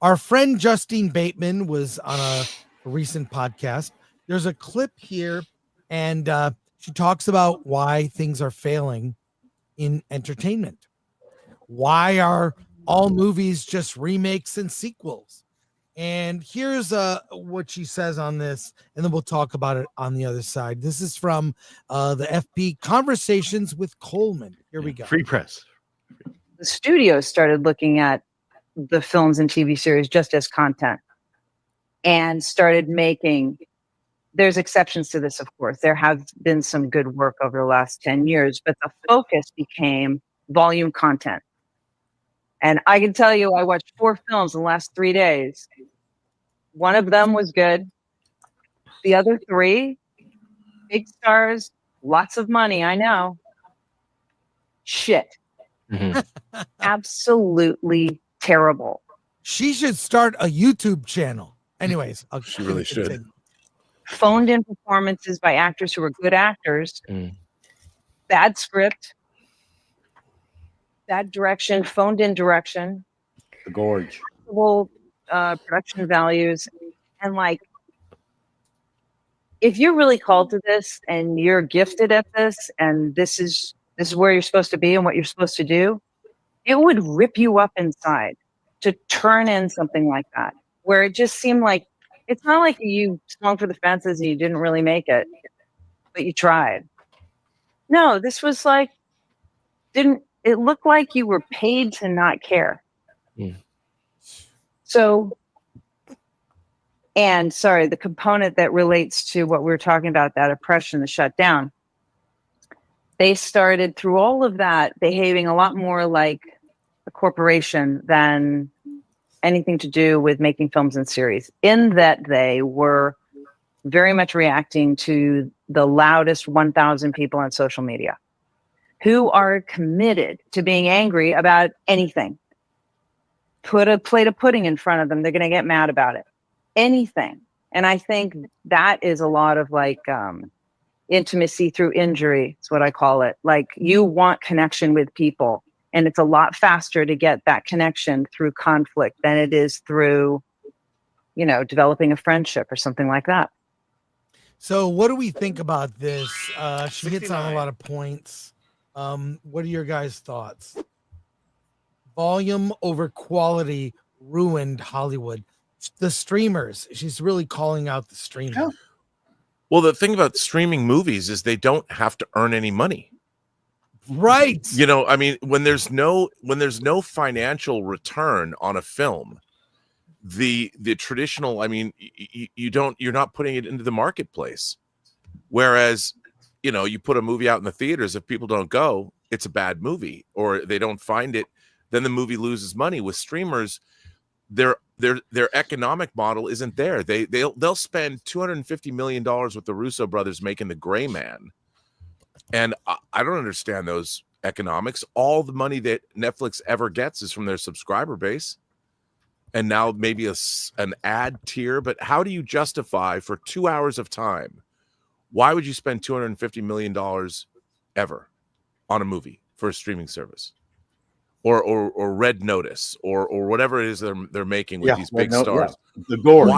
Our friend Justine Bateman was on a recent podcast. There's a clip here, and she talks about why things are failing in entertainment. Why are all movies just remakes and sequels? And here's what she says on this, and then we'll talk about it on the other side. This is from the FP Conversations with Coleman. Here we go. Free press. The studios started looking at the films and TV series just as content and started making, there's exceptions to this, of course. There has been some good work over the last 10 years, but the focus became volume content. And I can tell you, I watched 4 films in the last 3 days. One of them was good. The other 3, big stars, lots of money, I know. Shit. Mm-hmm. Absolutely terrible. She should start a YouTube channel. Anyways, she really should. Phoned in performances by actors who are good actors. Bad script. Bad direction, phoned in direction. The Gorge. Production values. And like, if you're really called to this and you're gifted at this and this is where you're supposed to be and what you're supposed to do, it would rip you up inside to turn in something like that, where it just seemed like, it's not like you swung for the fences and you didn't really make it, but you tried. No, this was like, it looked like you were paid to not care. So, and sorry, the component that relates to what we were talking about, that oppression, the shutdown, they started through all of that behaving a lot more like a corporation than anything to do with making films and series, in that they were very much reacting to the loudest 1,000 people on social media who are committed to being angry about anything. Put a plate of pudding in front of them, they're going to get mad about it. Anything. And I think that is a lot of like intimacy through injury. It's what I call it. Like, you want connection with people, and it's a lot faster to get that connection through conflict than it is through, you know, developing a friendship or something like that. So what do we think about this? She hits on a lot of points. What are your guys' thoughts? Volume over quality ruined Hollywood. The streamers, she's really calling out the streamers. Yeah. Well, the thing about streaming movies is they don't have to earn any money. Right. You know, I mean, when there's no financial return on a film, the traditional, I mean, you're not putting it into the marketplace. Whereas, you know, you put a movie out in the theaters, if people don't go, it's a bad movie, or they don't find it, then the movie loses money. With streamers, their economic model isn't there. They'll spend $250 million with the Russo brothers making The Gray Man, and I don't understand those economics. All the money that Netflix ever gets is from their subscriber base, and now maybe an ad tier. But how do you justify for 2 hours of time? Why would you spend $250 million ever on a movie for a streaming service? Or Red Notice, or whatever it is they're making with these big stars. Yeah. The Gorge.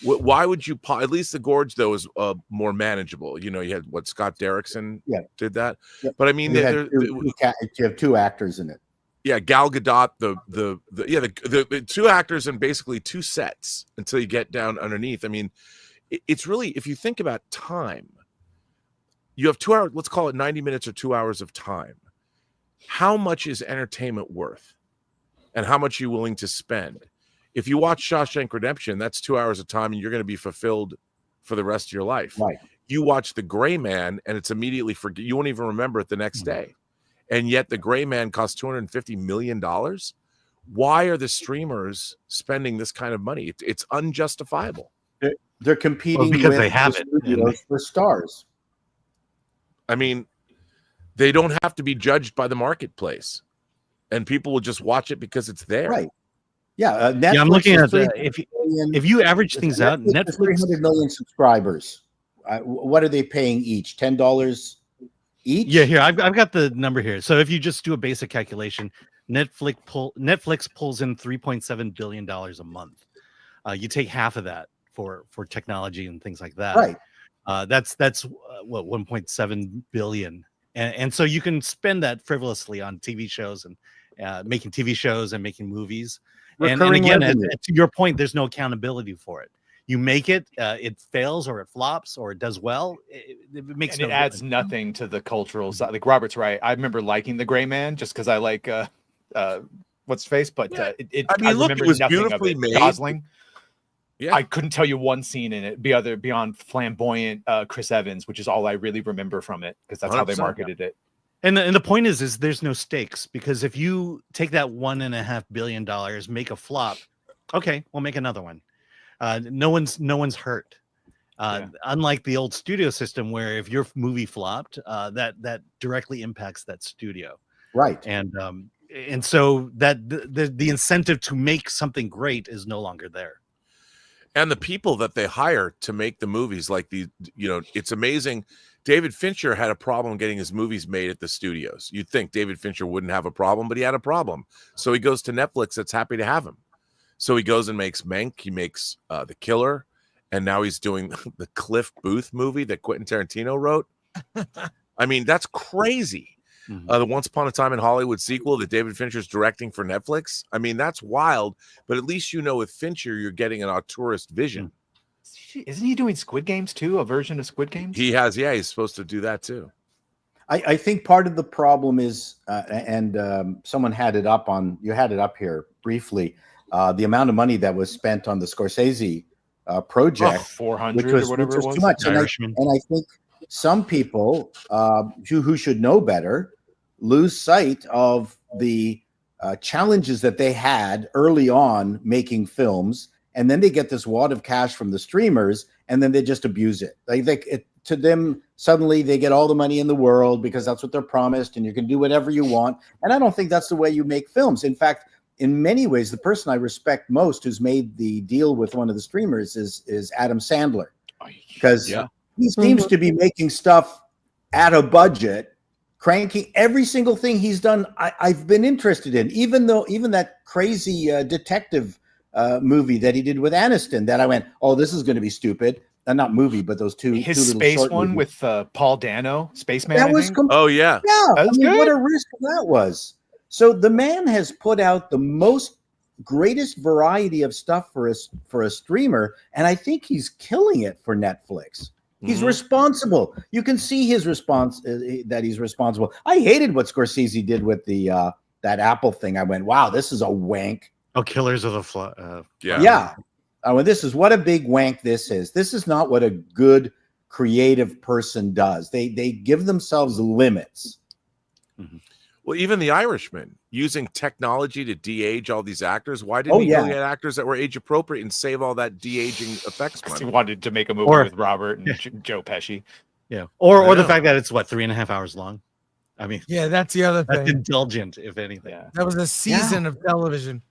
Why would you? At least the Gorge though is more manageable. You know, you had Scott Derrickson did that, but I mean, you have 2 actors in it. Yeah, Gal Gadot, the 2 actors and basically 2 sets until you get down underneath. I mean, it's really, if you think about time, you have 2 hours. Let's call it 90 minutes or 2 hours of time. How much is entertainment worth, and how much are you willing to spend? If you watch Shawshank Redemption, that's 2 hours of time, and you're going to be fulfilled for the rest of your life. Right. You watch The Gray Man, and it's immediately you won't even remember it the next day. And yet The Gray Man costs $250 million. Why are the streamers spending this kind of money? It's unjustifiable. They're competing because with they have it for stars. I mean, they don't have to be judged by the marketplace, and people will just watch it because it's there. Right. Yeah. Yeah, I'm looking at if you average things out, Netflix 300 million subscribers. What are they paying each? $10 each? Yeah, here I've got the number here. So if you just do a basic calculation, Netflix pulls in $3.7 billion a month. You take half of that for technology and things like that. Right. That's what 1.7 billion, and so you can spend that frivolously on TV shows and making TV shows and making movies. And again, to your point, there's no accountability for it. You make it, it fails or it flops or it does well. It makes and it adds nothing to the cultural side. Like Robert's right. I remember liking The Gray Man just because I like what's face, but I remember it was nothing beautifully of it. made. Gosling. Yeah. I couldn't tell you one scene in it beyond flamboyant Chris Evans, which is all I really remember from it because that's how they marketed it. And the point is there's no stakes, because if you take that $1.5 billion, make a flop, okay, we'll make another one. No one's hurt. Unlike the old studio system, where if your movie flopped, that directly impacts that studio. Right. And so that the incentive to make something great is no longer there. And the people that they hire to make the movies, like it's amazing. David Fincher had a problem getting his movies made at the studios. You'd think David Fincher wouldn't have a problem, but he had a problem. So he goes to Netflix that's happy to have him. So he goes and makes Mank. He makes The Killer. And now he's doing the Cliff Booth movie that Quentin Tarantino wrote. I mean, that's crazy. Mm-hmm. The Once Upon a Time in Hollywood sequel that David Fincher's directing for Netflix. I mean, that's wild. But at least with Fincher, you're getting an auteurist vision. Isn't he doing Squid Games too? A version of Squid Games? He has, yeah. He's supposed to do that too. I think part of the problem is, someone had it up here briefly, the amount of money that was spent on the Scorsese project, 400 or whatever it was. Too much. And I think some people who should know better lose sight of the challenges that they had early on making films, and then they get this wad of cash from the streamers, and then they just abuse it. To them, suddenly they get all the money in the world because that's what they're promised, and you can do whatever you want. And I don't think that's the way you make films. In fact, in many ways, the person I respect most who's made the deal with one of the streamers is Adam Sandler, because he seems to be making stuff at a budget, cranking every single thing he's done. I've been interested in, even that crazy detective movie that he did with Aniston, that I went, oh, this is going to be stupid. Not movie, but those two. His space one movies. With Paul Dano, Spaceman. That was oh yeah, that was good. What a risk that was. So the man has put out the greatest variety of stuff for a streamer, and I think he's killing it for Netflix. He's responsible. You can see his response that he's responsible. I hated what Scorsese did with the that Apple thing. I went, wow, this is a wank. Oh, Killers of the Flower. This is what a big wank this is. This is not what a good creative person does. They give themselves limits. Mm-hmm. Well, even The Irishman, using technology to de-age all these actors. Why didn't he get actors that were age appropriate and save all that de-aging effects money? He wanted to make a movie with Robert and Joe Pesci. Yeah. Or the fact that it's 3.5 hours long. I mean, yeah, that's the other thing. That's indulgent, if anything. That was a season of television.